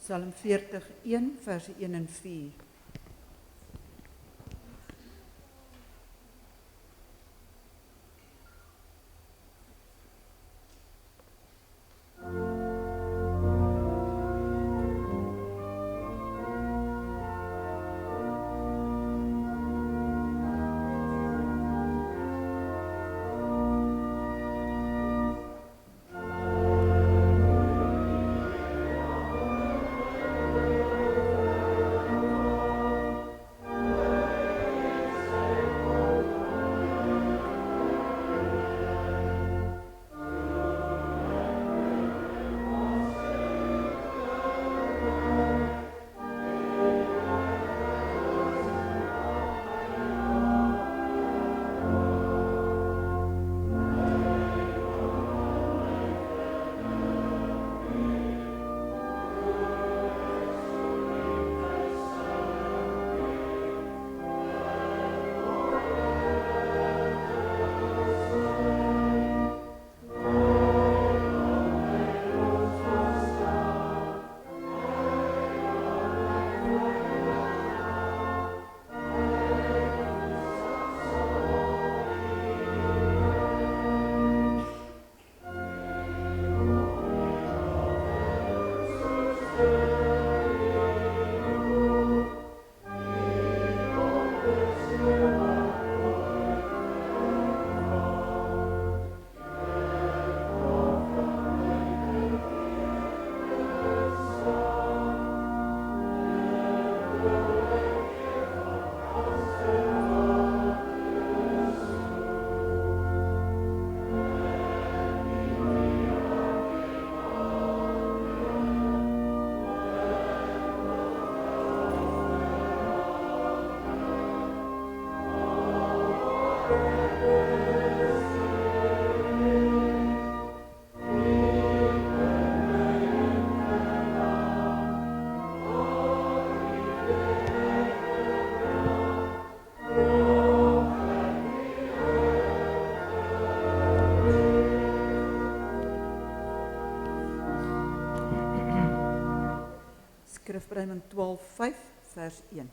Psalm 40:1, vers 1 en 4. Skrifbreuke 12:5, vers 1.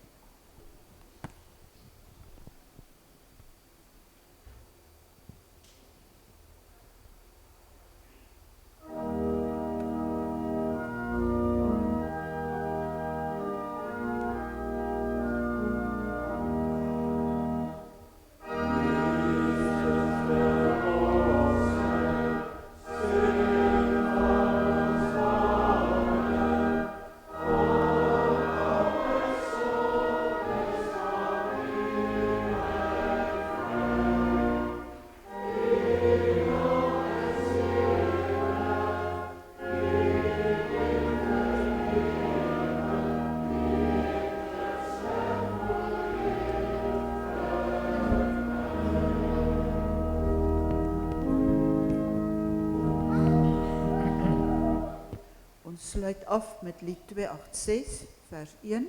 Ons sluit af met lied 286, vers 1.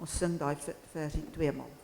Ons sing daai versie 2 maal.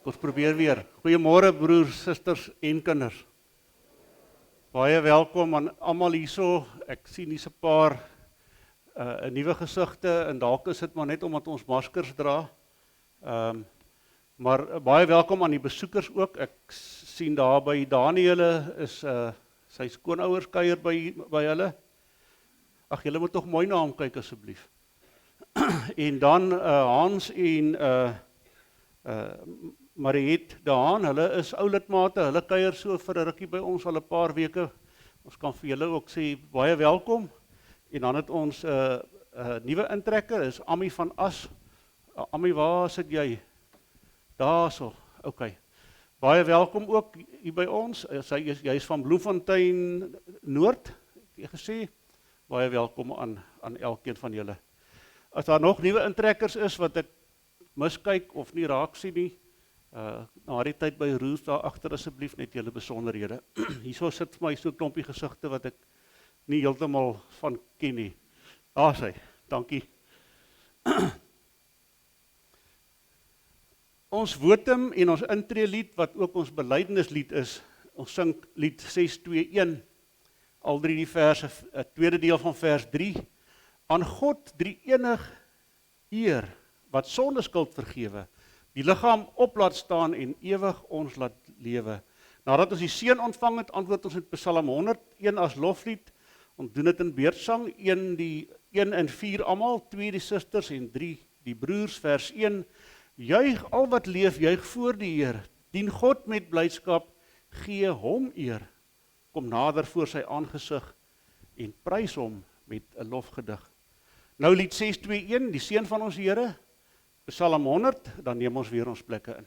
Ons probeer weer. Goeiemôre broers, susters en kinders. Baie welkom aan almal hierso. Ek sien hier's 'n paar nuwe gesigte en dalk is dit maar net omdat ons maskers dra. Maar baie welkom aan die besoekers ook. Ek sien daar by Daniële is sy skoonouers kuier by hulle. Ag, julle moet tog mooi na hom kyk asseblief. En dan Hans en Mariet Daan, hulle is ou lidmate, hulle kuier so vir 'n rukkie by ons al 'n paar weke. Ons kan vir julle ook sê baie welkom. En dan het ons nuwe intrekker, is Ami van As. Ami, waar sit jy? Daarso. OK. Baie welkom ook hier by ons. Jy is van Bloemfontein Noord, het jy gesê. Baie welkom aan elkeen van julle. As daar nog nuwe intrekkers is wat ek miskyk of nie raak sien nie, na die tyd by Roos daar agter asseblief net julle besonderhede. Hierso sit vir my so 'n klompie gesigte wat ek nie heeltemal van ken nie. Daar is hy. Dankie. Ons wotum en ons intreelied wat ook ons belydenislied is, ons sing lied 621, al drie die verse, tweede deel van vers 3. Aan God drie enig eer, wat sonder skuld vergewe, die liggaam op laat staan en ewig ons laat lewe. Nadat ons die seën ontvang het, antwoord ons met Psalm 101 as loflied, ons doen dit in beurtsang, 1 en 4 almal, 2 die susters en 3 die broers, vers 1, juig al wat leef, juig voor die Heer, dien God met blydskap, gee hom eer, kom nader voor sy aangesig en prys hom met 'n lofgedig. Nou lied 621, die seën van ons Here, Psalm 100, dan neem ons weer ons plekke in.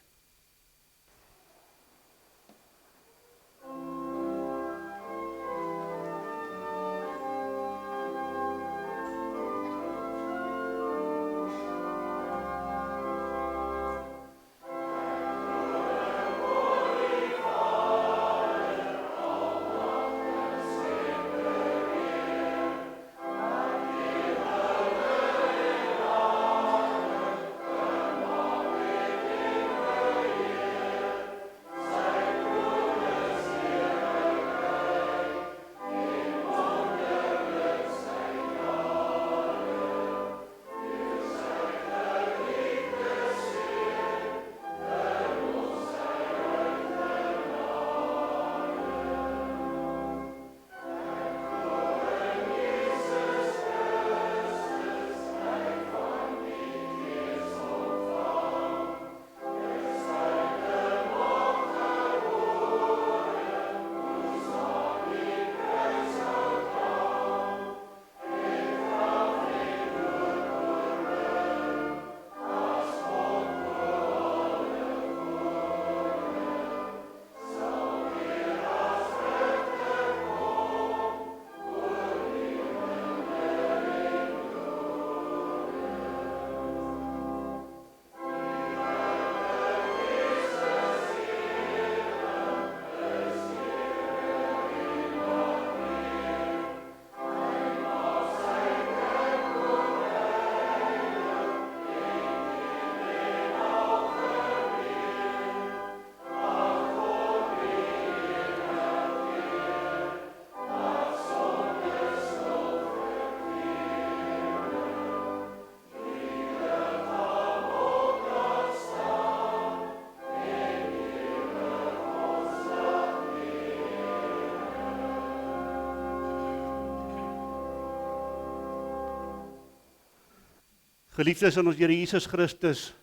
Geliefdes in ons Here Jesus Christus,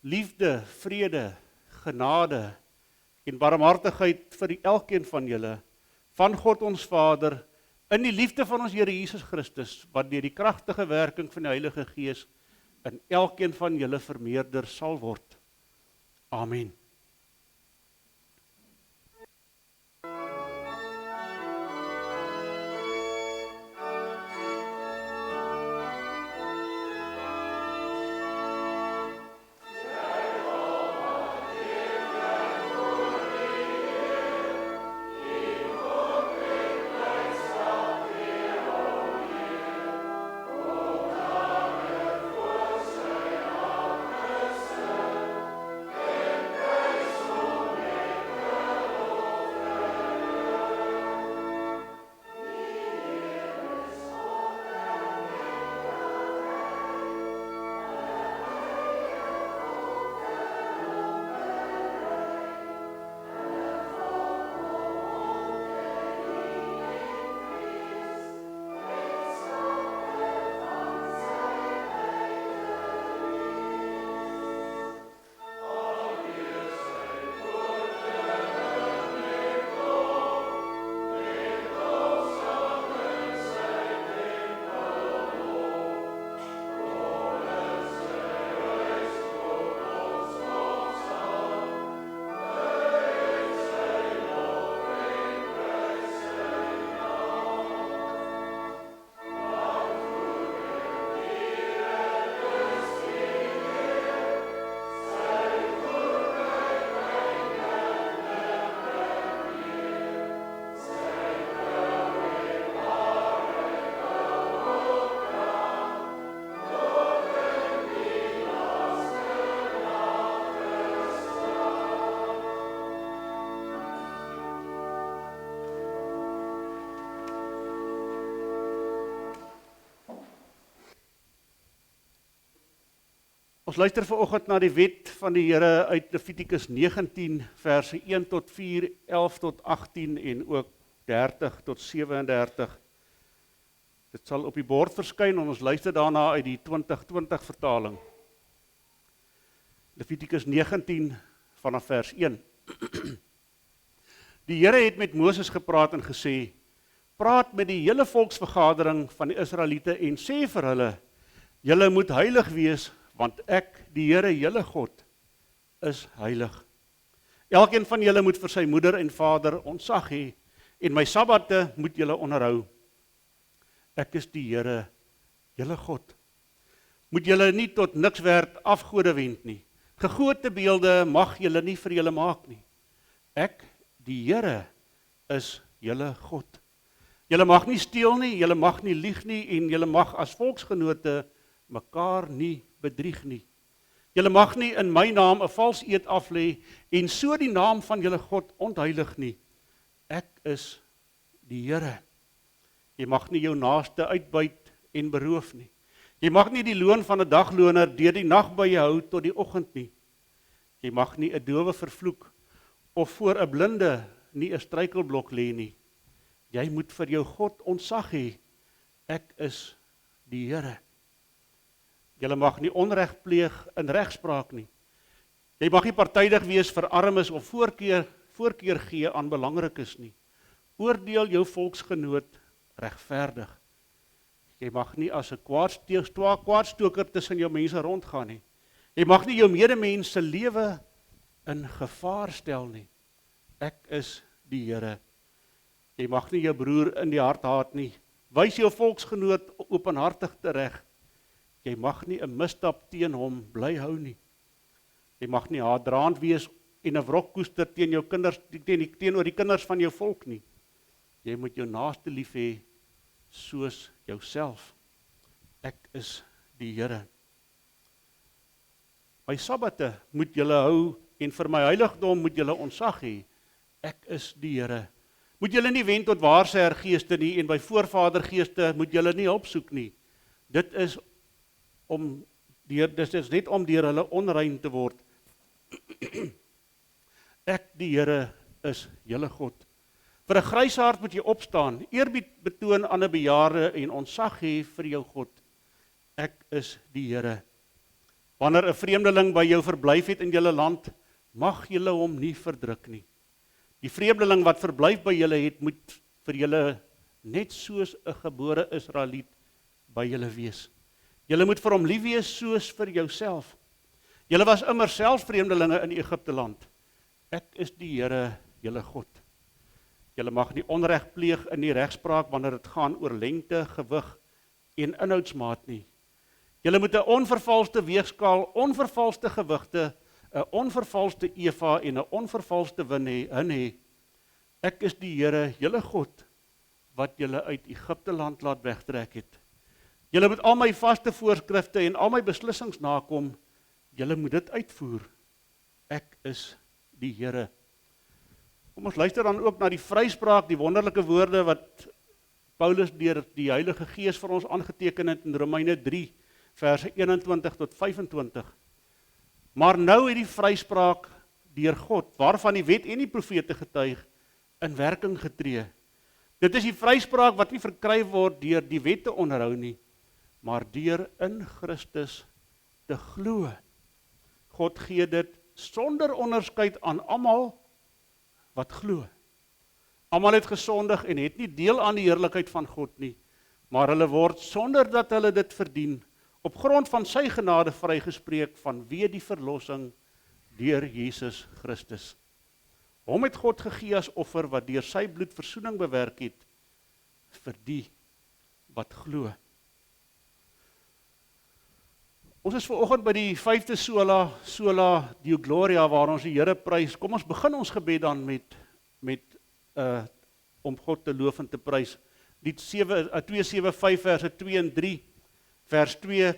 liefde, vrede, genade en barmhartigheid vir elkeen van julle, van God ons Vader, in die liefde van ons Here Jesus Christus, wat deur die kragtige werking van die Heilige Gees in elkeen van julle vermeerder sal word. Amen. Ons luister vanoggend na die wet van die Here uit Levitikus 19 verse 1 tot 4, 11 tot 18 en ook 30 tot 37. Dit sal op die bord verskyn en ons luister daarna uit die 2020 vertaling. Levitikus 19 vanaf vers 1. Die Here het met Moses gepraat en gesê: "Praat met die hele volksvergadering van die Israeliete en sê vir hulle: Julle moet heilig wees, want ek, die Here, julle God, is heilig. Elkeen van julle moet vir sy moeder en vader ontzag hê, en my sabbate moet julle onderhou. Ek is die Here, julle God. Moet julle nie tot niks werd afgode wend nie. Gegote beelde mag julle nie vir julle maak nie. Ek, die Here, is julle God. Julle mag nie steel nie, julle mag nie lieg nie, en julle mag as volksgenote mekaar nie bedrieg nie. Julle mag nie in my naam 'n vals eed aflê en so die naam van julle God ontheilig nie. Ek is die Here. Jy mag nie jou naaste uitbuit en beroof nie. Jy mag nie die loon van 'n dagloner deur die nag by jou hou tot die oggend nie. Jy mag nie 'n dowe vervloek of voor 'n blinde nie 'n struikelblok lê nie. Jy moet vir jou God ontzag hê. Ek is die Here. Julle mag nie onreg pleeg in regspraak nie. Jy mag nie partydig wees vir armes of voorkeur gee aan belangrikes nie. Oordeel jou volksgenoot regverdig. Jy mag nie as 'n kwaadstoker tussen jou mense rondgaan nie. Jy mag nie jou medemens se lewe in gevaar stel nie. Ek is die Here. Jy mag nie jou broer in die hart haat nie. Wys jou volksgenoot openhartig tereg. Jy mag nie 'n misstap teen hom bly hou nie. Jy mag nie haatdraand wees en 'n wrok koester teen jou kinders, teenoor die kinders van jou volk nie. Jy moet jou naaste lief hê soos jouself. Ek is die Here. My sabbate moet julle hou en vir my heiligdom moet julle ontzag hê. Ek is die Here. Moet julle nie wend tot waarsêergeeste nie en by voorvadergeeste moet julle nie hulp soek nie. Dit is net om deur hulle onrein te word. Ek, die Here, is julle God. Vir 'n grysaard moet jy opstaan, eerbied betoon aan 'n bejaarde en ontzag hê vir jou God. Ek is die Here. Wanneer 'n vreemdeling by jou verblyf het in julle land, mag julle hom nie verdruk nie. Die vreemdeling wat verblyf by julle het, moet vir julle net soos 'n gebore Israeliet by julle wees. Julle moet vir hom lief wees soos vir jouself. Julle was immer self vreemdelinge in Egipte land. Ek is die Here, julle God. Julle mag nie onreg pleeg in die regspraak wanneer dit gaan oor lengte, gewig en inhoudsmaat nie. Julle moet 'n onvervalste weegskaal, onvervalste gewigte, 'n onvervalste eva en 'n onvervalste hin hê. Ek is die Here, julle God, wat julle uit Egipte land laat wegtrek het. Julle moet al my vaste voorskrifte en al my beslissings nakom. Julle moet dit uitvoer. Ek is die Here. Kom ons luister dan ook na die vryspraak, die wonderlike woorde wat Paulus deur die Heilige Gees vir ons aangeteken het in Romeine 3, verse 21 tot 25. Maar nou het die vryspraak deur God, waarvan die wet en die profete getuig, in werking getree. Dit is die vryspraak wat nie verkry word deur die wet te onderhou nie, maar deur in Christus te glo. God gee dit sonder onderskeid aan almal wat glo. Almal het gesondig en het nie deel aan die heerlikheid van God nie, maar hulle word sonder dat hulle dit verdien, op grond van sy genade vrygespreek vanweë die verlossing deur Jesus Christus. Hom het God gegee as offer wat deur sy bloed versoening bewerk het vir die wat glo. Ons is vanoggend by die 5de Sola Deo Gloria, waar ons die Here prys. Kom ons begin ons gebed dan om God te loof en te prys. Lied 275 verse 2 en 3, vers 2.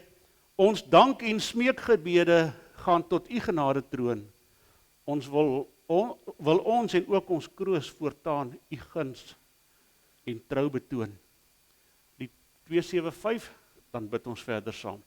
Ons dank en smeekgebede gaan tot u genade troon. Ons wil ons en ook ons kroos voortaan u guns en trou betoon. Lied 275, dan bid ons verder saam.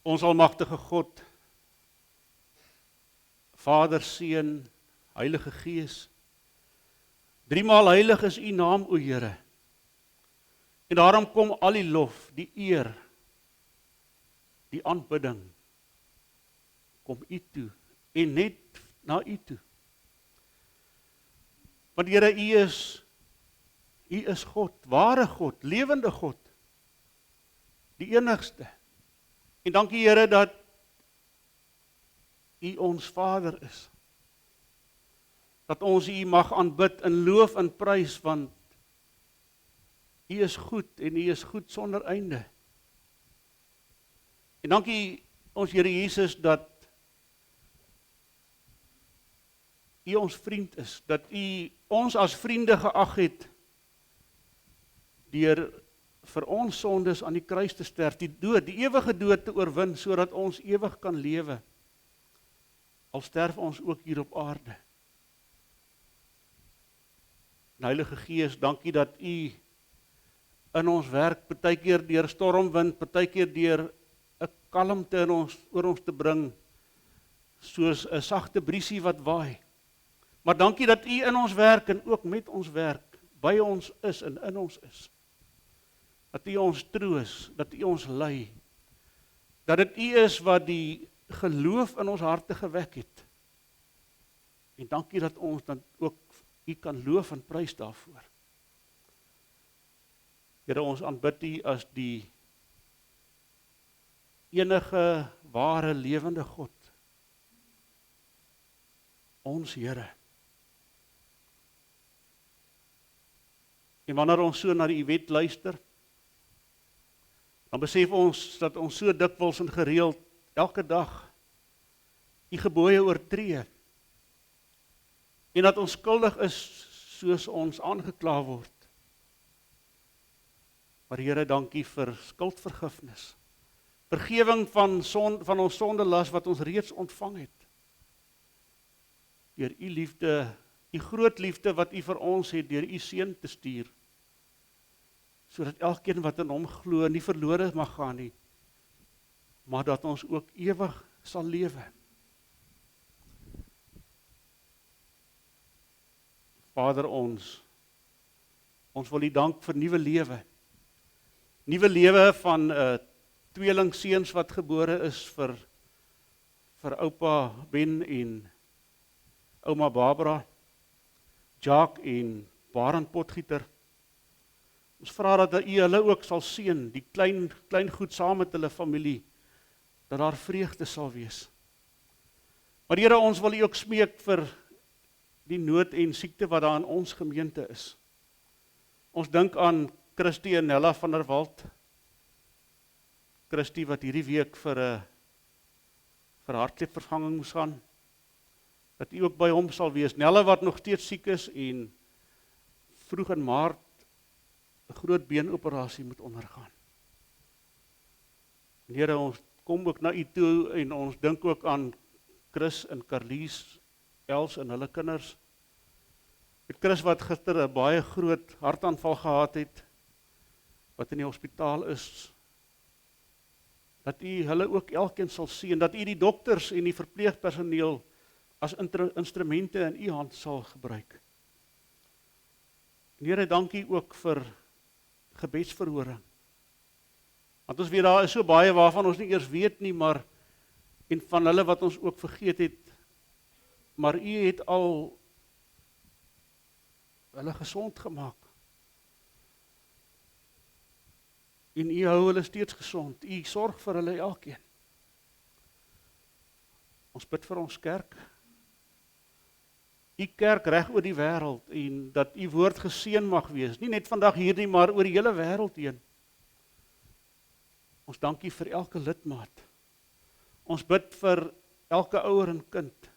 Ons almagtige God, Vader, Seun, Heilige Gees, driemaal heilig is U naam, o Here. En daarom kom al die lof, die eer, die aanbidding, kom U toe, en net na U toe. Want Here, U is God, ware God, lewende God, die enigste. En dankie Here dat U ons Vader is. Dat ons U mag aanbid in loof en prys, want U is goed en U is goed sonder einde. En dankie ons Here Jesus dat U ons vriend is, dat U ons as vriende geag het deur vir ons sondes aan die kruis te sterf, die dood, die ewige dood te oorwin, sodat ons ewig kan lewe, al sterf ons ook hier op aarde. En Heilige Gees, dankie dat U in ons werk, partykeer deur stormwind, partykeer deur 'n kalmte oor ons te bring, soos 'n sagte briesie wat waai. Maar dankie dat U in ons werk en ook met ons werk, by ons is en in ons is. Dat U ons troos, dat U ons lei, dat dit U is wat die geloof in ons harte gewek het. En dankie dat ons dan ook U kan loof en prys daarvoor. Here, ons aanbid U as die enige ware lewende God. Ons Here. En wanneer ons so na die wet luister, dan besef ons dat ons so dikwels en gereeld elke dag U gebooie oortree. En dat ons skuldig is soos ons aangekla word. Maar Here, dankie vir skuldvergifnis. Vergewing van ons sondelas wat ons reeds ontvang het. Deur U liefde, U groot liefde wat U vir ons het, deur U Seun te stuur. Sodat elkeen wat in Hom glo nie verlore mag gaan nie, maar dat ons ook ewig sal lewe. Vader, ons wil U dank vir nuwe lewe. Nuwe lewe van tweelingseuns wat gebore is vir oupa Ben en ouma Barbara, Jacques en Barend Potgieter. Ons vra dat U hulle ook sal seën, die klein goed saam met hulle familie, dat daar vreugde sal wees. Maar Here, ons wil U ook smeek vir die nood en siekte wat daar in ons gemeente is. Ons dink aan Christie en Nella van der Walt. Christie wat hierdie week vir hartklopvervanging moes gaan. Dat U ook by hom sal wees. Nella wat nog steeds siek is en vroeg in Maart 'n groot beenoperasie moet ondergaan. En Here, ons kom ook na U toe en ons dink ook aan Chris en Carlies, Els en hulle kinders. Met Chris wat gister 'n baie groot hartaanval gehad het, wat in die hospitaal is, dat U hulle ook elkeen sal sien, dat U die dokters en die verpleegpersoneel as instrumente in U hand sal gebruik. En Here, dankie ook vir gebedsverhoring. Want ons weet daar is so baie waarvan ons nie eers weet nie, maar en van hulle wat ons ook vergeet het, maar U het al hulle gesond gemaak. En U hou hulle steeds gesond. U sorg vir hulle elkeen. Ons bid vir ons kerk. U kerk reg oor die wêreld en dat U woord geseën mag wees. Nie net vandag hier nie, maar oor die hele wêreld heen. Ons dankie vir elke lidmaat. Ons bid vir elke ouer en kind.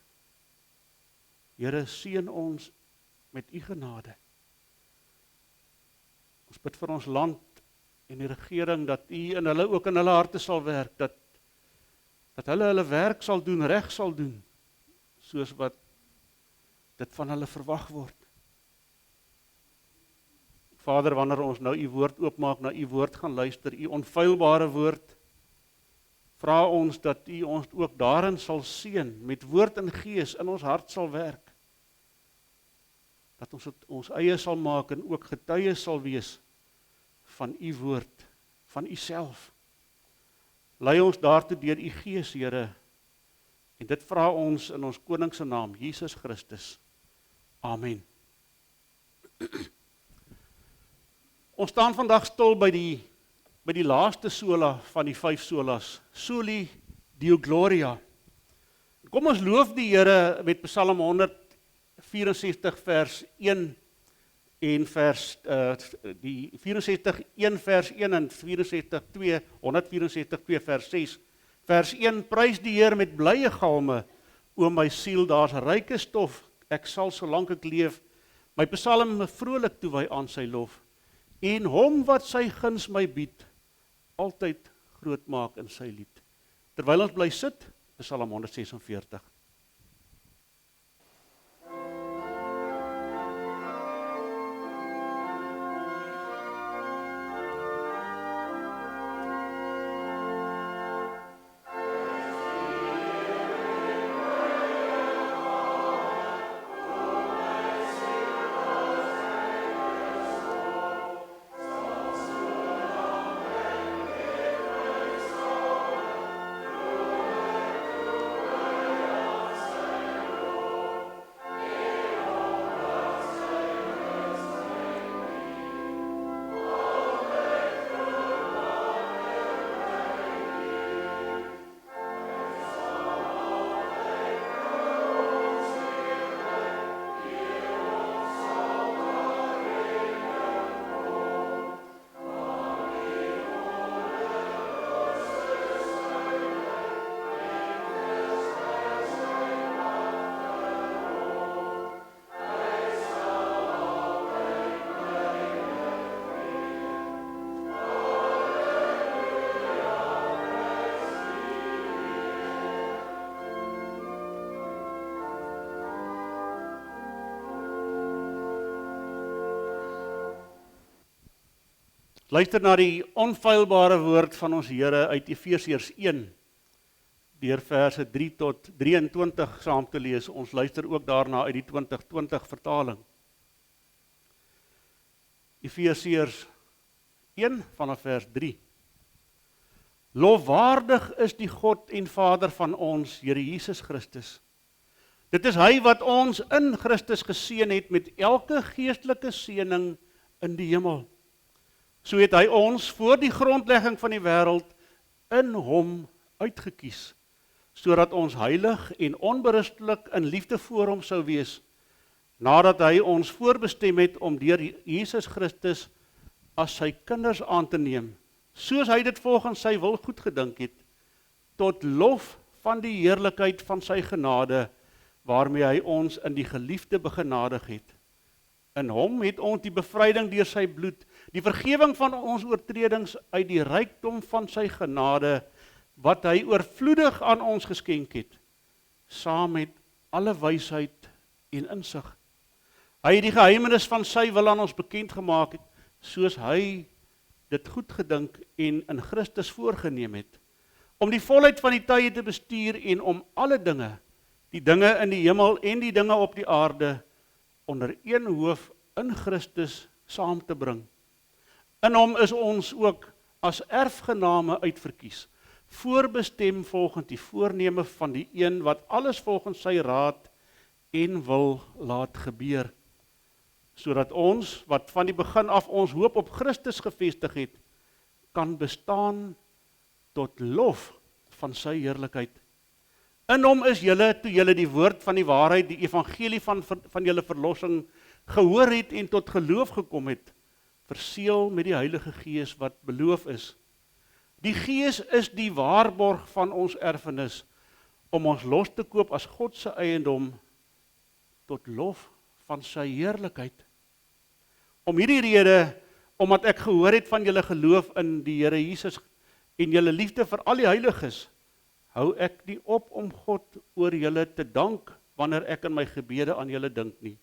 Here, seën ons met U genade. Ons bid vir ons land en die regering, dat U in hulle ook in hulle harte sal werk, dat hulle werk sal doen, reg sal doen, soos wat dit van hulle verwag word. Vader, wanneer ons nou U woord oopmaak, na U woord gaan luister, U onfeilbare woord, vra ons dat U ons ook daarin sal seën, met woord en gees in ons hart sal werk. Dat ons dit ons eie sal maak en ook getuies sal wees van U woord, van U self. Lei ons daartoe deur U Gees, Here, en dit vra ons in ons Koning se naam, Jesus Christus. Amen. Ons staan vandag stil by die laaste sola van die 5 solas, Soli Deo Gloria. Kom ons loof die Here met Psalm 164 vers 1 en die 64 1 vers 1 en 64 2, 164 2 vers 6. Vers 1, prys die Here met blye galme, o my siel, daar's ryke stof, ek sal solank ek leef, my psalm vrolik toewy aan sy lof, en hom wat sy guns my bied, altyd groot maak in sy lied. Terwyl ons bly sit, Psalm 146. Luister na die onfeilbare woord van ons Here uit Efesiërs 1, deur verse 3 tot 23 saam te lees. Ons luister ook daarna uit die 2020 vertaling. Efesiërs 1 vanaf vers 3. Lofwaardig is die God en Vader van ons, Here Jesus Christus. Dit is hy wat ons in Christus geseën het met elke geestelike seëning in die hemel. So het hy ons voor die grondlegging van die wêreld in hom uitgekies, sodat ons heilig en onberispelik in liefde voor hom sou wees, nadat hy ons voorbestem het om deur Jesus Christus as sy kinders aan te neem, soos hy dit volgens sy wil goedgedink het, tot lof van die heerlikheid van sy genade, waarmee hy ons in die geliefde begenadig het. In hom het ons die bevryding deur sy bloed, die vergewing van ons oortredings uit die rykdom van sy genade, wat hy oorvloedig aan ons geskenk het, saam met alle wysheid en insig. Hy het die geheimenis van sy wil aan ons bekend gemaak het, soos hy dit goed gedink en in Christus voorgeneem het, om die volheid van die tye te bestuur en om alle dinge, die dinge in die hemel en die dinge op die aarde, onder een hoof in Christus saam te bring. In hom is ons ook as erfgename uitverkies, voorbestem volgens die voorneme van die een wat alles volgens sy raad en wil laat gebeur, sodat ons, wat van die begin af ons hoop op Christus gevestig het, kan bestaan tot lof van sy heerlikheid. In hom is julle, toe julle die woord van die waarheid, die evangelie van julle verlossing gehoor het en tot geloof gekom het, verseël met die Heilige Gees wat beloof is. Die Gees is die waarborg van ons erfenis, om ons los te koop as God se eiendom, tot lof van sy heerlikheid. Om hierdie rede, omdat ek gehoor het van julle geloof in die Here Jesus en julle liefde vir al die heiliges, hou ek nie op om God oor julle te dank, wanneer ek in my gebede aan julle dink nie.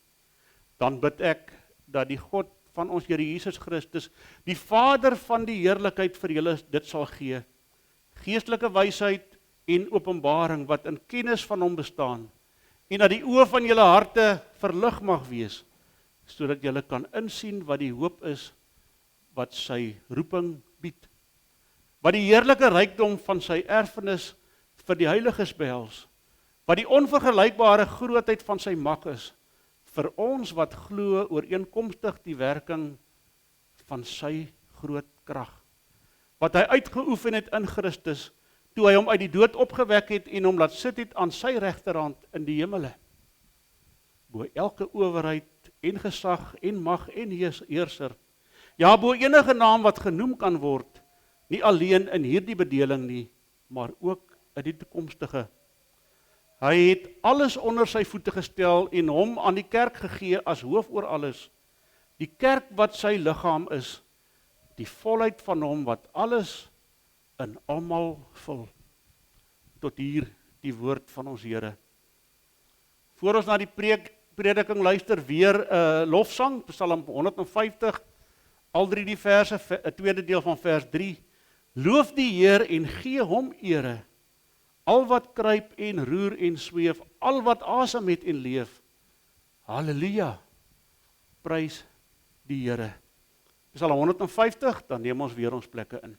Dan bid ek dat die God van ons Here Jesus Christus, die Vader van die heerlikheid vir julle dit sal gee. geestelike wysheid en openbaring wat in kennis van hom bestaan, en dat die oë van julle harte verlig mag wees, sodat julle kan insien wat die hoop is wat sy roeping bied, wat die heerlike rykdom van sy erfenis vir die heiliges behels, wat die onvergelykbare grootheid van sy mag is, vir ons wat glo ooreenkomstig die werking van sy groot krag, wat hy uitgeoefen het in Christus, toe hy hom uit die dood opgewek het en hom laat sit het aan sy regterhand in die hemele, bo elke owerheid en gesag en mag en heerser, ja, bo enige naam wat genoem kan word, nie alleen in hierdie bedeling nie, maar ook in die toekomstige. Hy het alles onder sy voete gestel en hom aan die kerk gegee as hoof oor alles. Die kerk wat sy liggaam is, die volheid van hom wat alles in almal vul. Tot hier die woord van ons Here. Voor ons na die prediking luister, weer lofsang, Psalm 150, al drie die verse, 'n tweede deel van vers 3. Loof die Heer en gee hom ere, al wat kruip en roer en sweef, al wat asem het en leef. Halleluja, prys die Here. Psalm 150, dan neem ons weer ons plekke in.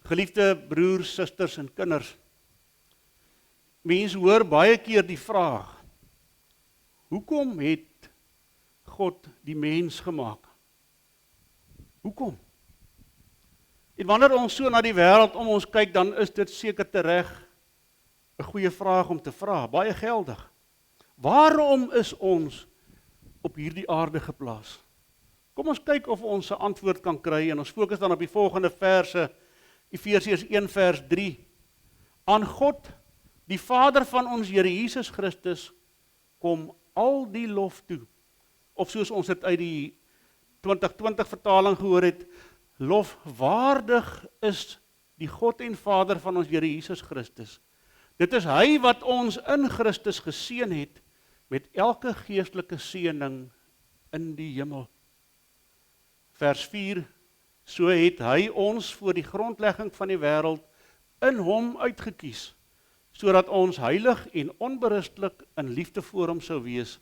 Geliefde broers, susters en kinders, mense hoor baie keer die vraag, hoekom het God die mens gemaak? Hoekom? En wanneer ons so na die wêreld om ons kyk, dan is dit seker tereg 'n goeie vraag om te vra, baie geldig. Waarom is ons op hierdie aarde geplaas? Kom ons kyk of ons 'n antwoord kan kry en ons fokus dan op die volgende verse, Efesiërs 1 vers 3. Aan God, die Vader van ons Here Jesus Christus, kom al die lof toe. Of soos ons dit uit die 2020 vertaling gehoor het, lofwaardig is die God en Vader van ons Here Jesus Christus. Dit is hy wat ons in Christus geseën het met elke geestelike seëning in die hemel. Vers 4, so het hy ons voor die grondlegging van die wêreld in hom uitgekies, sodat ons heilig en onberustelik in liefde voor hom sou wees,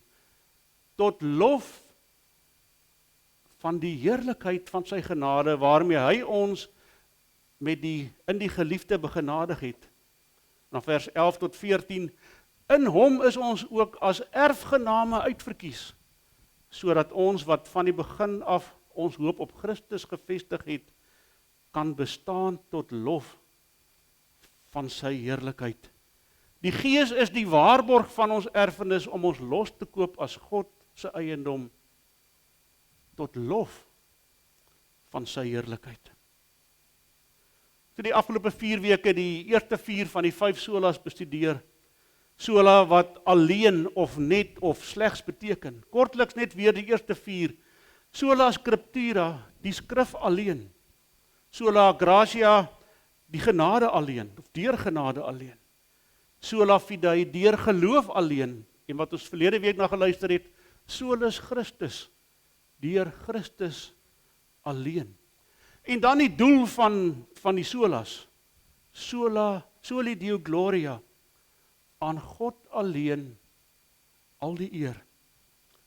tot lof van die heerlikheid van sy genade, waarmee hy ons in die geliefde begenadig het. Na vers 11 tot 14, in hom is ons ook as erfgename uitverkies, sodat ons wat van die begin af ons hoop op Christus gevestig het, kan bestaan tot lof van sy heerlikheid. Die Gees is die waarborg van ons erfenis om ons los te koop as God se eiendom, tot lof van sy heerlikheid. So die afgelope 4 weke die eerste 4 van die 5 solas bestudeer. Sola wat alleen of net of slegs beteken. Kortliks net weer die eerste 4. Sola scriptura, die skrif alleen. Sola gratia, die genade alleen, of deur genade alleen. Sola fidei, deur geloof alleen. En wat ons verlede week na geluister het, solus Christus, deur Christus alleen. En dan die doel van die solas. Soli Deo Gloria, aan God alleen al die eer.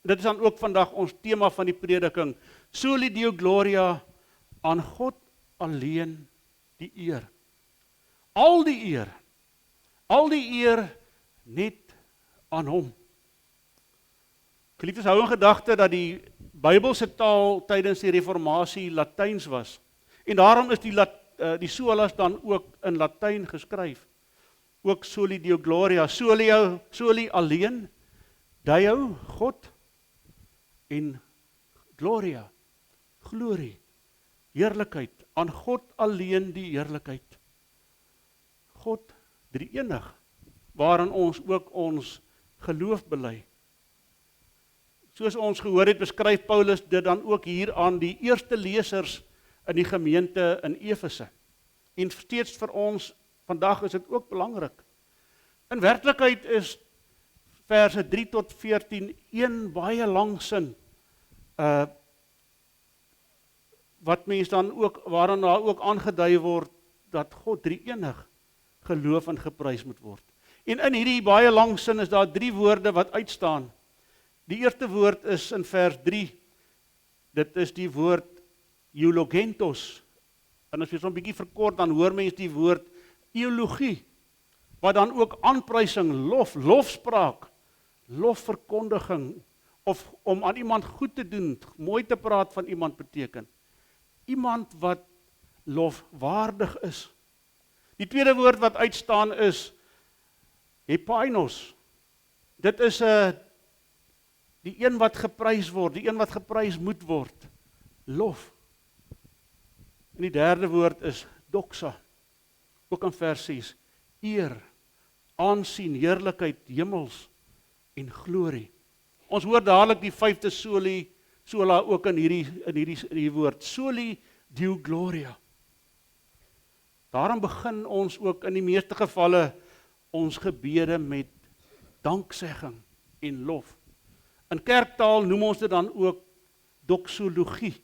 Dit is dan ook vandag ons tema van die prediking. Soli Deo Gloria, aan God alleen die eer. Al die eer net aan hom. Geliefdes, hou in gedagte dat die Bybelse taal tydens die Reformatie Latyns was. En daarom is die solas dan ook in Latyn geskryf. Ook Soli Deo Gloria, soli alleen, Deo, God, en Gloria, glorie, heerlikheid, aan God alleen die heerlikheid. God, drie-enig, waarin ons ook ons geloof bely. Soos ons gehoor het, beskryf Paulus dit dan ook hier aan die eerste lesers in die gemeente in Efese. En steeds vir ons, vandag is dit ook belangrik. In werklikheid is verse 3 tot 14 een baie lang sin, wat mens dan ook, waarin daar ook aangedui word, dat God drie-enig geloof en geprys moet word. En in hierdie baie lang sin is daar 3 woorde wat uitstaan. Die eerste woord is in vers 3, dit is die woord eulogentos. En as jy so 'n bietjie verkort, dan hoor mens die woord eologie, wat dan ook aanprysing, lofspraak, lofverkondiging, of om aan iemand goed te doen, mooi te praat van iemand beteken. Iemand wat lofwaardig is. Die tweede woord wat uitstaan is hepainos. Dit is die een wat geprys word, die een wat geprys moet word. Lof. En die derde woord is doxa. Ook in vers 6. Eer, aansien, heerlikheid, hemels en glorie. Ons hoor dadelik die 5de sola ook in hierdie woord. Soli Deo Gloria. Daarom begin ons ook in die meeste gevalle ons gebede met danksegging en lof. In kerktaal noem ons dit dan ook doxologie.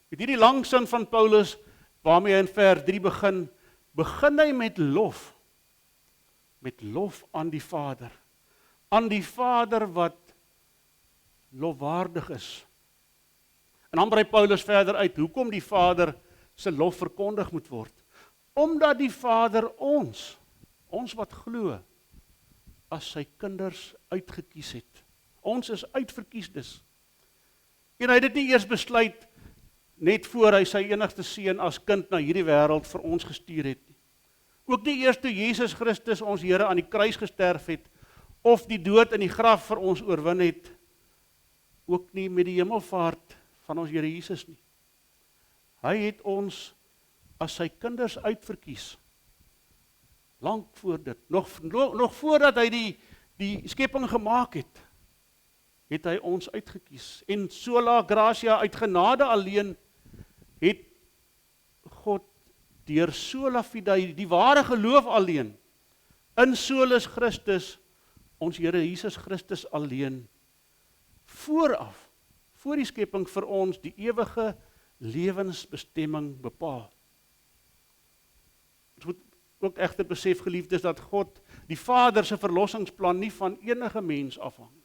Met hierdie lang sin van Paulus, waarmee hy in vers 3 begin hy met lof aan die Vader. Aan die Vader wat lofwaardig is. En dan brei Paulus verder uit, hoekom die Vader se lof verkondig moet word. Omdat die Vader ons wat glo, as sy kinders uitgekies het. Ons is uitverkiesdes. En hy het dit nie eers besluit net voor hy sy enigste seun as kind na hierdie wêreld vir ons gestuur het nie. Ook nie eers toe Jesus Christus ons Here aan die kruis gesterf het, of die dood in die graf vir ons oorwin het, ook nie met die hemelvaart van ons Here Jesus nie. Hy het ons as sy kinders uitverkies. Lank voor dit, nog voordat hy die skepping gemaak het, het hy ons uitgekies. En sola gratia, uit genade alleen, het God deur sola fide, die ware geloof alleen, in solus Christus, ons Here Jesus Christus alleen, vooraf, voor die skepping vir ons die ewige lewensbestemming bepaal. Ons moet ook egter besef, geliefdes, dat God, die Vader se verlossingsplan nie van enige mens afhang nie.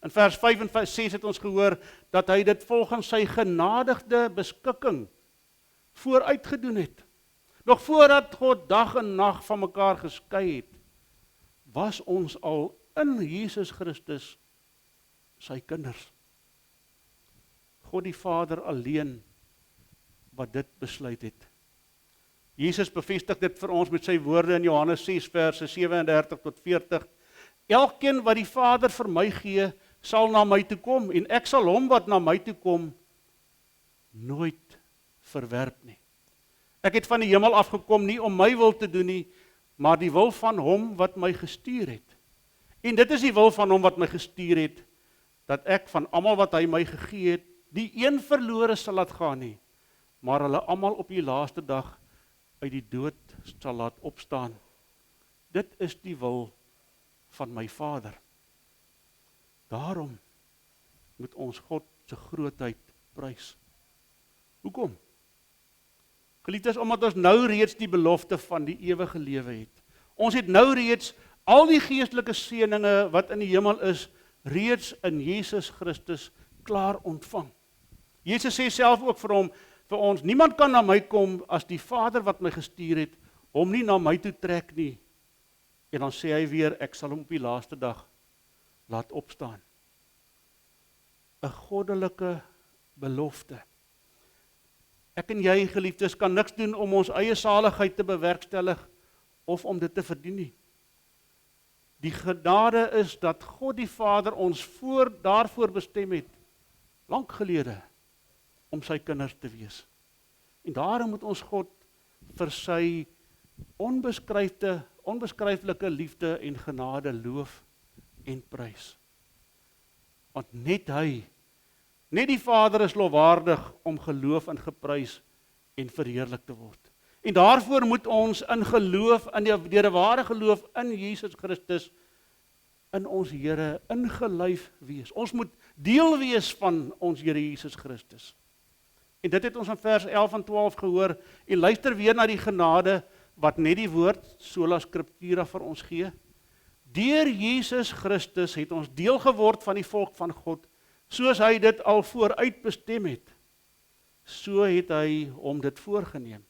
In vers 5 en vers 6 het ons gehoor dat hy dit volgens sy genadigde beskikking vooruitgedoen het. Nog voordat God dag en nag van mekaar geskei het, was ons al in Jesus Christus sy kinders. God die Vader alleen wat dit besluit het. Jesus bevestig dit vir ons met sy woorde in Johannes 6 verse 37 tot 40. Elkeen wat die Vader vir my gee, sal na my toe kom, en ek sal hom wat na my toe kom, nooit verwerp nie. Ek het van die hemel afgekom, nie om my wil te doen nie, maar die wil van hom wat my gestuur het. En dit is die wil van hom wat my gestuur het, dat ek van almal wat hy my gegee het, die een verlore sal laat gaan nie, maar hulle almal op die laaste dag uit die dood sal laat opstaan. Dit is die wil van my Vader. Daarom moet ons God se grootheid prys. Hoekom? Geliefdes, omdat ons nou reeds die belofte van die ewige lewe het. Ons het nou reeds al die geestelike seëninge wat in die hemel is, reeds in Jesus Christus klaar ontvang. Jesus sê self ook vir ons, niemand kan na my kom as die Vader wat my gestuur het, hom nie na my toe trek nie. En dan sê hy weer, ek sal hom op die laaste dag laat opstaan. 'n goddelike belofte. Ek en jy, geliefdes, kan niks doen om ons eie saligheid te bewerkstellig of om dit te verdien nie. Die genade is dat God die Vader ons daarvoor bestem het, lank gelede, om sy kinders te wees. En daarom moet ons God vir sy onbeskryflike liefde en genade loof en prys. Want net hy, net die Vader is lofwaardig om geloof en geprys en verheerlik te word. En daarvoor moet ons in geloof, deur 'n ware geloof in Jesus Christus, in ons Here ingelyf wees. Ons moet deel wees van ons Here Jesus Christus. En dit het ons in vers 11 en 12 gehoor, en luister weer na die genade, wat net die woord, sola scriptura vir ons gee. Deur Jesus Christus het ons deel geword van die volk van God, soos hy dit al vooruit bestem het. So het hy hom dit voorgeneem.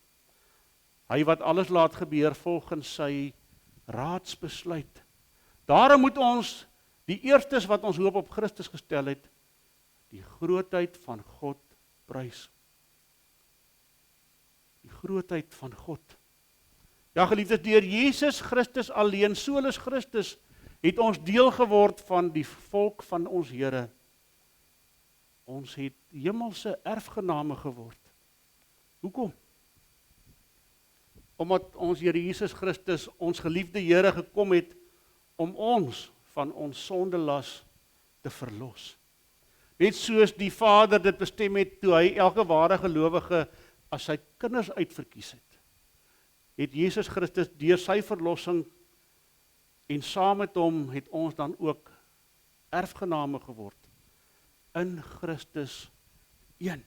Hy wat alles laat gebeur volgens sy raadsbesluit. Daarom moet ons, die eerstes wat ons hoop op Christus gestel het, die grootheid van God prys. Die grootheid van God. Ja, geliefdes, deur Jesus Christus alleen, solus Christus, het ons deel geword van die volk van ons Here. Ons het hemelse erfgename geword. Hoekom? Omdat ons Here Jesus Christus, ons geliefde Here, gekom het om ons van ons sondelas te verlos. Net soos die Vader dit bestem het toe hy elke ware gelowige as sy kinders uitverkies het Jesus Christus deur sy verlossing en saam met hom het ons dan ook erfgename geword in Christus 1.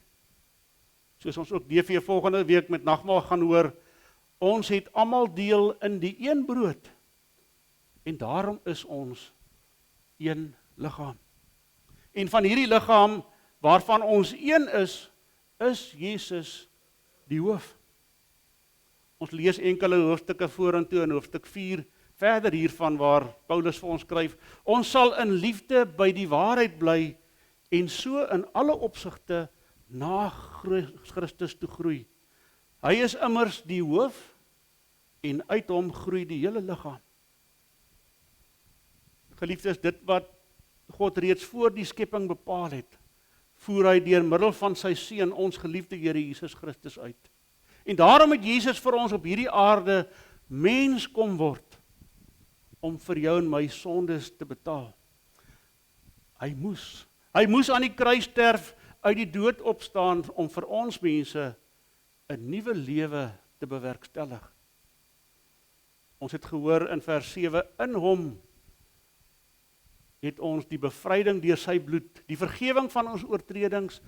Soos ons ook DV volgende week met nagmaal gaan hoor, ons het almal deel in die een brood en daarom is ons een liggaam. En van hierdie liggaam waarvan ons een is Jesus die hoof. Ons lees enkele hoofstukke vorentoe in hoofstuk 4 verder hiervan waar Paulus vir ons skryf, ons sal in liefde by die waarheid bly en so in alle opsigte na Christus toe groei. Hy is immers die hoof en uit hom groei die hele liggaam. Geliefdes, dit wat God reeds voor die skepping bepaal het, voer hy deur middel van sy seun, ons geliefde Here Jesus Christus uit. En daarom het Jesus vir ons op hierdie aarde mens kom word, om vir jou en my sondes te betaal. Hy moes aan die kruis sterf, uit die dood opstaan, om vir ons mense 'n nuwe lewe te bewerkstellig. Ons het gehoor in vers 7, in hom het ons die bevryding deur sy bloed, die vergewing van ons oortredings,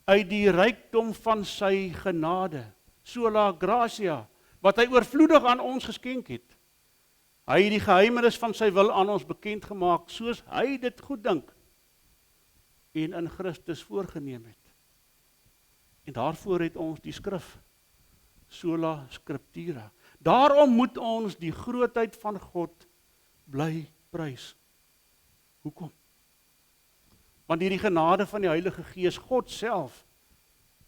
uit die rykdom van sy genade, sola gratia, wat hy oorvloedig aan ons geskenk het. Hy het die geheimenis van sy wil aan ons bekend gemaak, soos hy dit goed dink en in Christus voorgeneem het. En daarvoor het ons die skrif, sola scriptura. Daarom moet ons die grootheid van God bly prys. Hoekom? Want deur die genade van die Heilige Gees, God self,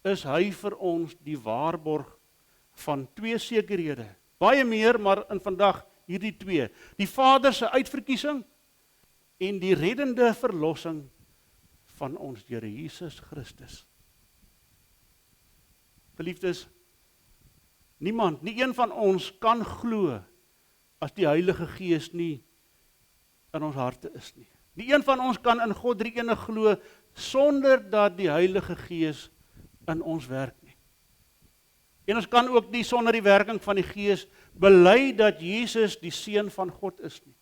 is hy vir ons die waarborg van twee sekerhede. Baie meer, maar in vandag hierdie twee. Die Vader se uitverkiesing en die reddende verlossing van ons Here Jesus Christus. Geliefdes, niemand, nie een van ons kan glo as die Heilige Gees nie in ons harte is nie. Nie een van ons kan in God drie-enig glo sonder dat die Heilige Gees in ons werk nie. En ons kan ook nie sonder die werking van die Gees bely dat Jesus die Seun van God is nie.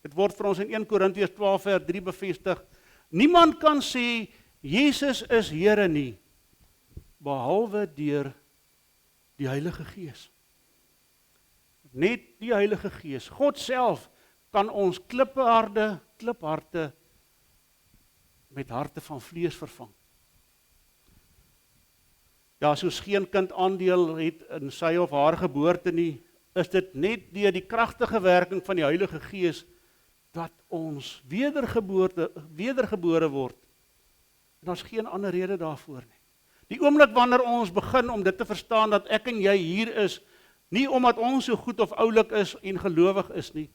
Dit word vir ons in 1 Korintiërs 12 vers 3 bevestig. Niemand kan sê Jesus is Here nie, behalwe deur die Heilige Gees. Net die Heilige Gees, God self, kan ons klipharte met harte van vlees vervang. Ja, soos geen kind aandeel het in sy of haar geboorte nie, is dit net deur die kragtige werking van die Heilige Gees dat ons wedergebore word. En daar's geen ander rede daarvoor nie. Die oomblik wanneer ons begin om dit te verstaan dat ek en jy hier is, nie omdat ons so goed of oulik is en gelowig is nie,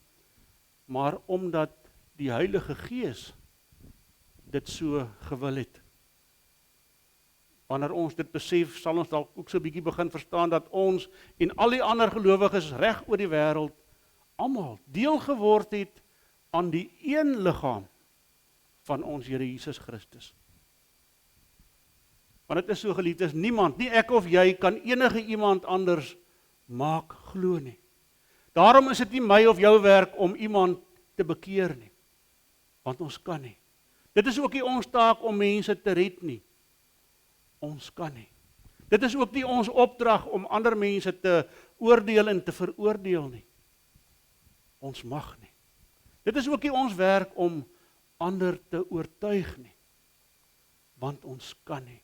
maar omdat die Heilige Gees dit so gewil het. Wanneer ons dit besef, sal ons dalk ook so 'n bietjie begin verstaan dat ons en al die ander gelowiges reg oor die wêreld almal deel geword het aan die een liggaam van ons Here Jesus Christus. Want dit is so, geliefdes, niemand, nie ek of jy, kan enige iemand anders maak glo nie. Daarom is dit nie my of jou werk om iemand te bekeer nie, want ons kan nie. Dit is ook nie ons taak om mense te red nie. Ons kan nie. Dit is ook nie ons opdrag om ander mense te oordeel en te veroordeel nie. Ons mag nie. Dit is ook nie ons werk om ander te oortuig nie, want ons kan nie.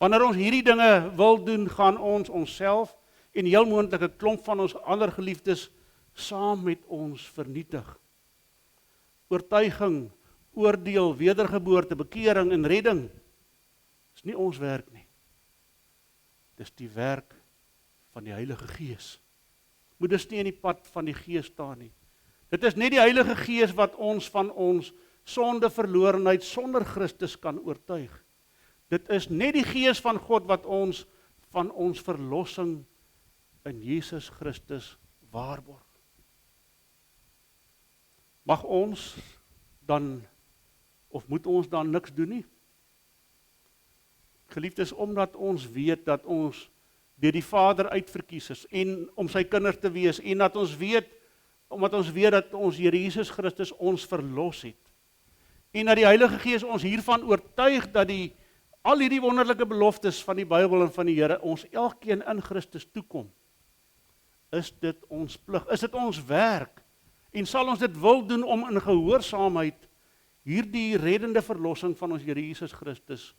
Wanneer ons hierdie dinge wil doen, gaan ons onsself en heel moontlik 'n klomp van ons ander geliefdes saam met ons vernietig. Oortuiging, oordeel, wedergeboorte, bekering en redding is nie ons werk nie. Dis die werk van die Heilige Gees. Moet dus nie in die pad van die Gees staan nie. Dit is net die Heilige Gees wat ons van ons sonde verlorenheid sonder Christus kan oortuig. Dit is net die Gees van God wat ons van ons verlossing in Jesus Christus waarborg. Mag ons dan, of moet ons dan niks doen nie? Geliefdes, omdat ons weet dat ons deur die Vader uitverkies is en om sy kinders te wees en dat ons weet, omdat ons weet dat ons Here Jesus Christus ons verlos het en dat die Heilige Gees ons hiervan oortuig dat al hierdie wonderlike beloftes van die Bybel en van die Here ons elkeen in Christus toekom, is dit ons plig, is dit ons werk en sal ons dit wil doen om in gehoorsaamheid hierdie reddende verlossing van ons Here Jesus Christus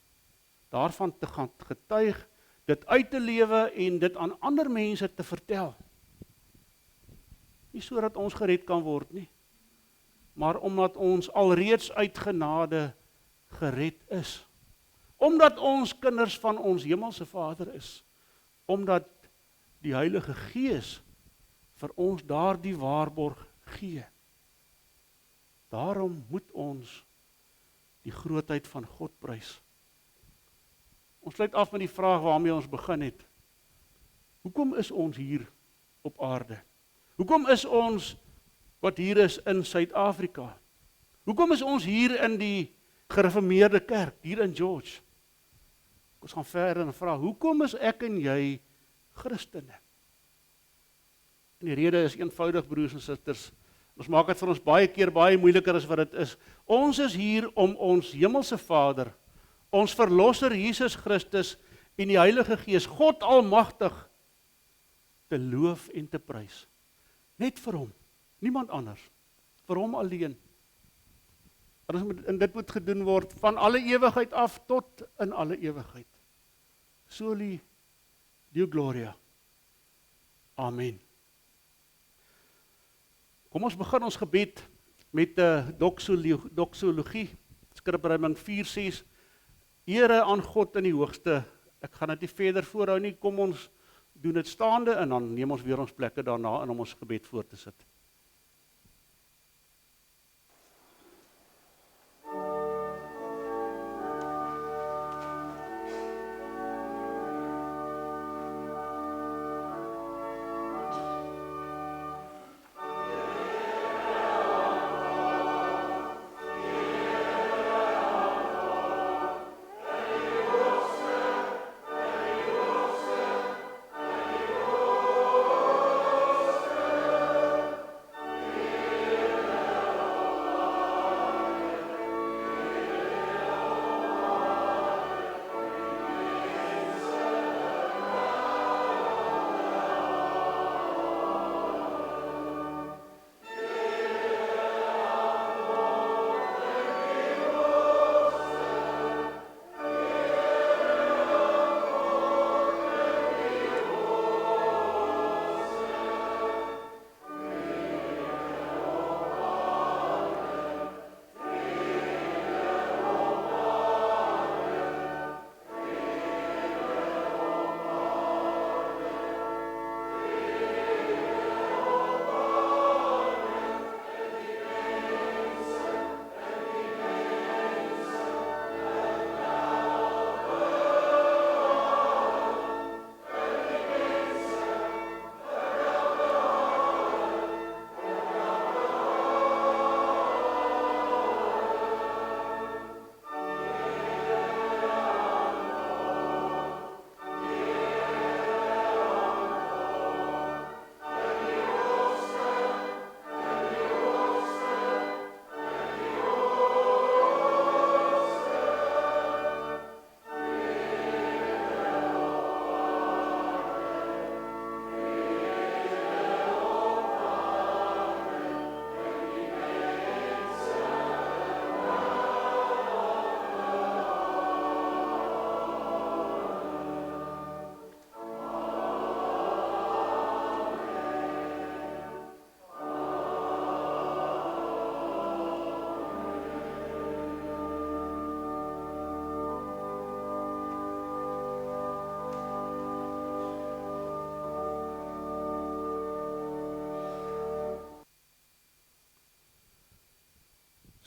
daarvan te gaan getuig, dit uit te lewe en dit aan ander mense te vertel. Nie sodat ons gered kan word nie, maar omdat ons alreeds uit genade gered is. Omdat ons kinders van ons hemelse Vader is. Omdat die Heilige Gees vir ons daardie waarborg gee. Daarom moet ons die grootheid van God prys. Ons sluit af met die vraag waarmee ons begin het. Hoekom is ons hier op aarde? Hoekom is ons wat hier is in Suid-Afrika? Hoekom is ons hier in die gereformeerde kerk hier in George. Ons gaan verder en vra, hoekom is ek en jy Christene? En die rede is eenvoudig, broers en susters. Ons maak dit vir ons baie keer baie moeiliker as wat dit is. Ons is hier om ons hemelse Vader, ons verlosser Jesus Christus en die Heilige Gees, God Almagtig, te loof en te prys. Net vir hom, niemand anders, vir hom alleen. En dit moet gedoen word van alle ewigheid af tot in alle ewigheid. Soli Deo Gloria. Amen. Kom ons begin ons gebed met doxologie, skrifruiming 4:6. Ere aan God in die hoogste. Ek gaan dit nie verder voorhou nie, kom ons doen dit staande en dan neem ons weer ons plekke daarna in om ons gebed voor te sit.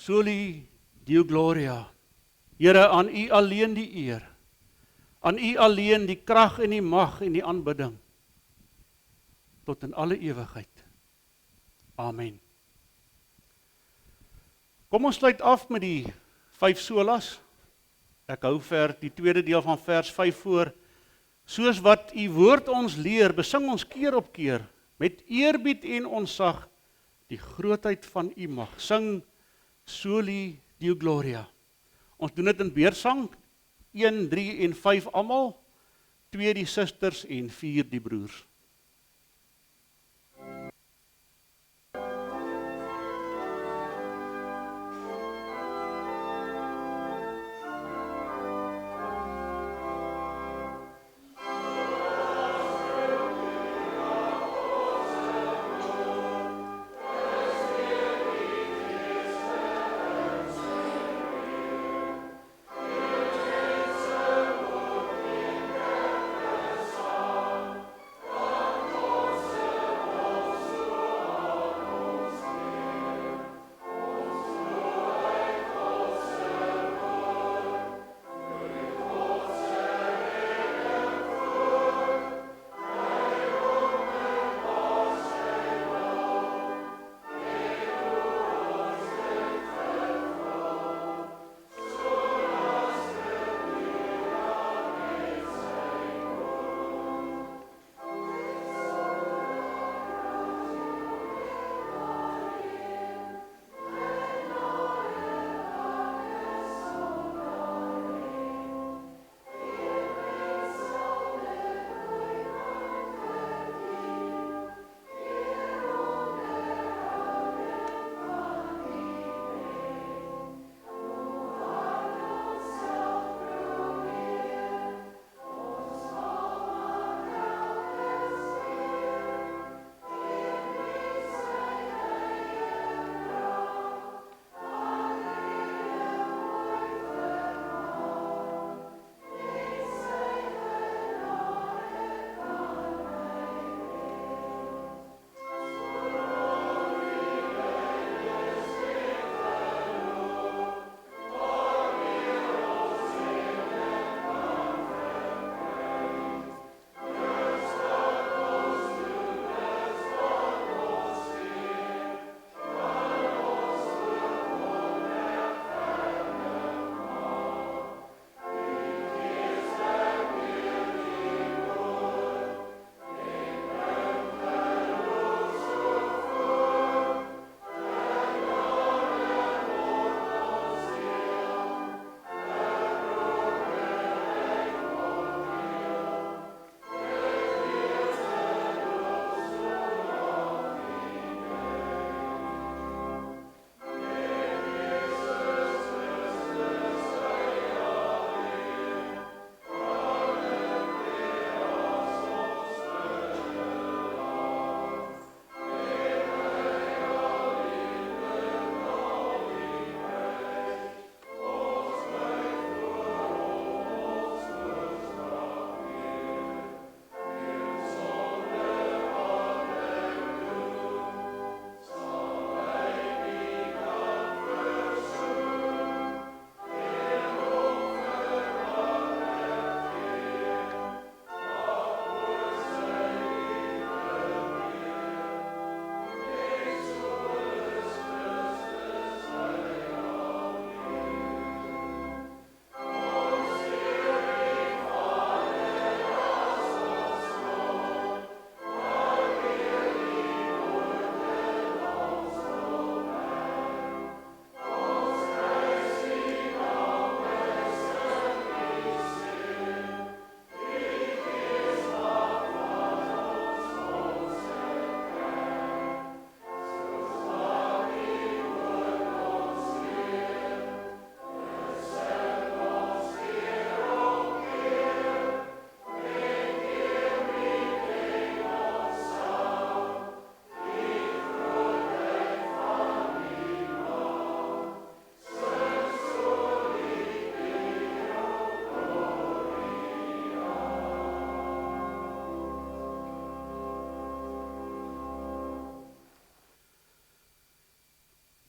Soli Deo Gloria. Here, aan U alleen die eer. Aan U alleen die krag en die mag en die aanbidding. Tot in alle ewigheid. Amen. Kom ons sluit af met die 5 solas. Ek hou vir die tweede deel van vers 5 voor. Soos wat U woord ons leer, besing ons keer op keer, met eerbied en ontzag, die grootheid van U mag. Sing Soli Deo Gloria. Ons doen dit in beersang, 1, 3 en 5 almal, 2 die susters en 4 die broers. Amen.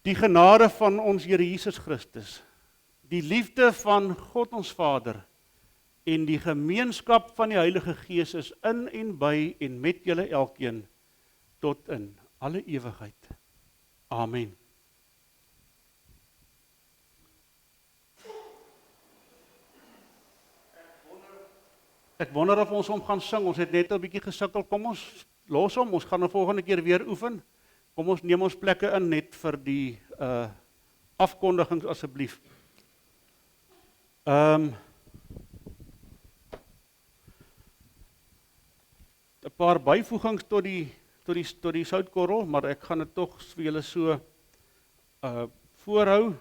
Die genade van ons Here Jesus Christus, die liefde van God ons Vader en die gemeenskap van die Heilige Gees is in en by en met julle elkeen tot in alle ewigheid. Amen. Ek wonder of ons hom gaan sing. Ons het net 'n bietjie gesukkel. Kom ons los hom. Ons gaan 'n volgende keer weer oefen. Kom ons neem ons plekke in net vir die afkondigings asseblief. 'n Paar byvoegings tot die soutkorrel, maar ek gaan dit tog vir julle so voorhou.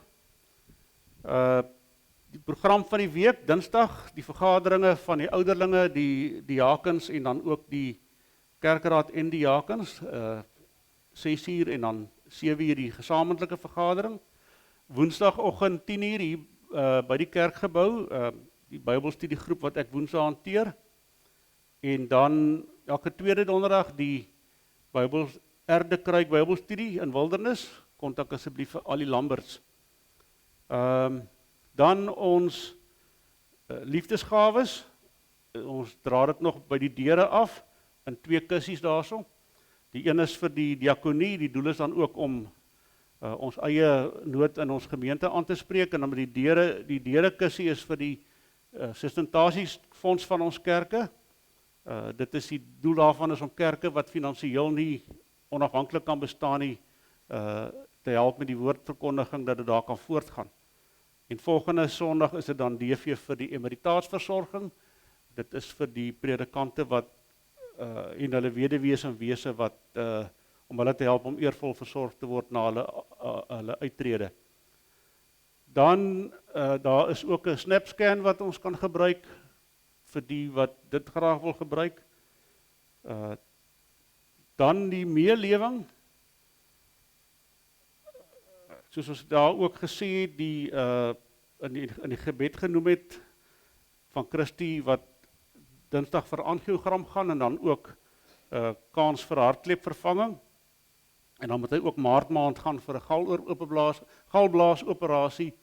Die program van die week, Dinsdag, die vergaderinge van die ouderlinge, die diakens en dan ook die kerkraad en die diakens, 6:00 en dan 7:00 die gesamentlike vergadering. Woensdagoggend 10:00 hier by die kerkgebou, die Bybelstudiegroep wat ek woensdae hanteer. En dan elke tweede donderdag die Erdekruik Bybelstudie in Wildernis. Kontak asseblief vir al die Lamberts. Dan ons liefdesgawes. Ons dra dit nog by die deure af in 2 kussies daarso. Die een is vir die diakonie, die doel is dan ook om ons eie nood in ons gemeente aan te spreek en dan met die deure kussie is vir die sustentasiesfonds van ons kerke. Dit is die doel daarvan is om kerke wat finansiëel nie onafhanklik kan bestaan nie, te help met die woordverkondiging dat dit daar kan voortgaan. En volgende Sondag is dit dan DV vir die emeritaatsversorging. Dit is vir die predikante wat en hulle weduwees en wese wat om hulle te help om eervol versorg te word na hulle uittrede. Dan daar is ook 'n SnapScan wat ons kan gebruik vir die wat dit graag wil gebruik. Dan die meelewing. Soos ons daar ook gesê het, in die gebed genoem het van Christie wat Dinsdag vir angiogram gaan en dan ook kans vir hartklepvervanging. En dan moet hy ook Maart maand gaan vir 'n galblaasoperasie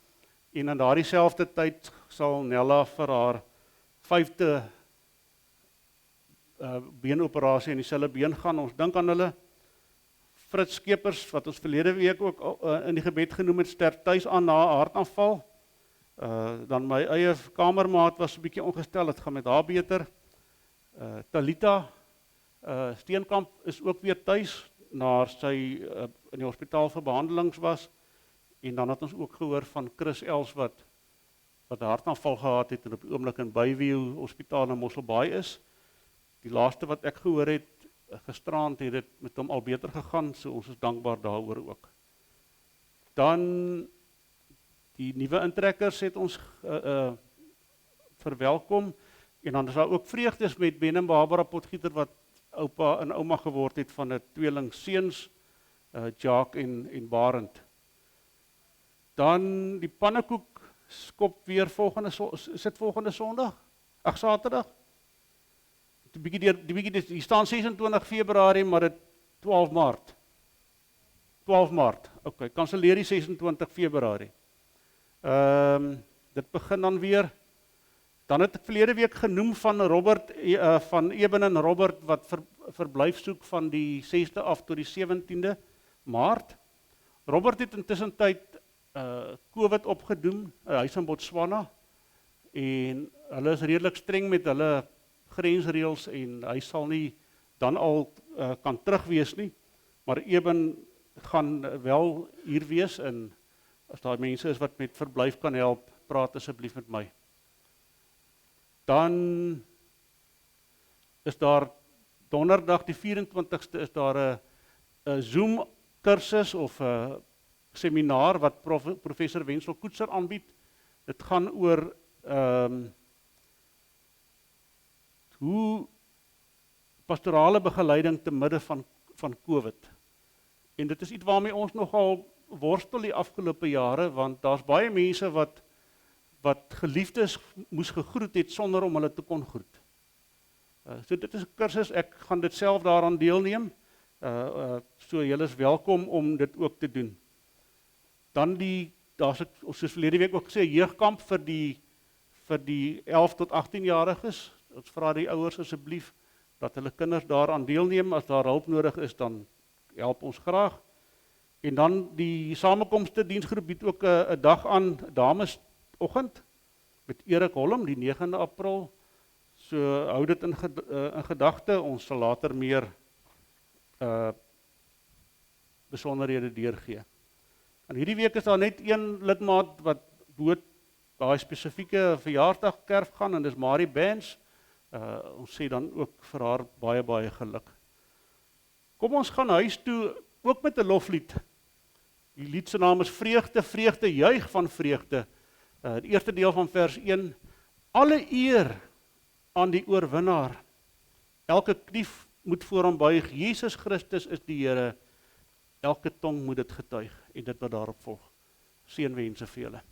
en in daardie selfde tyd sal Nella vir haar 5de beenoperasie in dieselfde been gaan. Ons dink aan hulle. Frits Skeepers wat ons verlede week ook in die gebed genoem het, sterf tuis aan na 'n hartaanval. Dan my eie kamermaat was 'n bietjie ongestel, dit gaan met haar beter. Talita Steenkamp is ook weer tuis na sy in die hospitaal vir behandelings was. En dan het ons ook gehoor van Chris Els wat 'n hartaanval gehad het en op die oomblik in Bayview Hospitaal in Mosselbaai is. Die laaste wat ek gehoor het, gisteraand het dit met hom al beter gegaan, so ons is dankbaar daaroor ook. Dan die nuwe intrekkers het ons verwelkom en dan is daar ook vreugdes met Ben en Barbara Potgieter wat oupa en ouma geword het van 'n tweeling seuns, Jacques en Barend. Dan die pannekoek skop weer volgende Sondag? Ag, Saterdag? Die staan 26 Februarie, maar dit 12 Maart. 12 Maart, ok, kanselleer die 26 Februarie. Dit begin dan weer. Dan het ek verlede week genoem van Robert, van Eben en Robert, wat verblyf soek van die 6de af tot die 17de Maart. Robert het intussen tyd COVID opgedoen, hy is in Botswana, en hulle is redelik streng met hulle grensreëls en hy sal nie dan al kan terugwees nie, maar Eben gaan wel hier wees en as daar mense is wat met verblyf kan help, praat asseblief met my. Dan is daar donderdag die 24ste is daar 'n Zoom kursus of 'n seminaar wat professor Wensel Koetser aanbied. Dit gaan oor hoe pastorale begeleiding te midde van COVID. En dit is iets waarmee ons nogal worstel die afgelope jare, want daar's baie mense wat geliefdes moes gegroet het sonder om hulle te kon groet. So dit is 'n kursus, ek gaan dit self daaraan deelneem, so julle is welkom om dit ook te doen. Dan daar's soos verlede week ook gesê, jeugkamp vir die 11 tot 18-jariges. Ons vra die ouers asseblief dat hulle kinders daaraan deelneem. As daar hulp nodig is, dan help ons graag. En dan die samekomste diensgroep bied ook 'n dag aan, damesoggend, met Erik Holm, die 9de April. So hou dit in gedagte, ons sal later meer besonderhede deurgee. En hierdie week is daar net een lidmaat wat behoort daai spesifieke verjaarsdagkerf gaan, en dis Marie Benz. Ons sê dan ook vir haar baie, baie geluk. Kom ons gaan huis toe, ook met 'n loflied. Die lied se naam is Vreugde, vreugde, juig van vreugde. Die eerste deel van vers 1. Alle eer aan die oorwinnaar. Elke knie moet voor hom buig. Jesus Christus is die Here. Elke tong moet dit getuig, en dit wat daarop volg. Seënwense vir julle.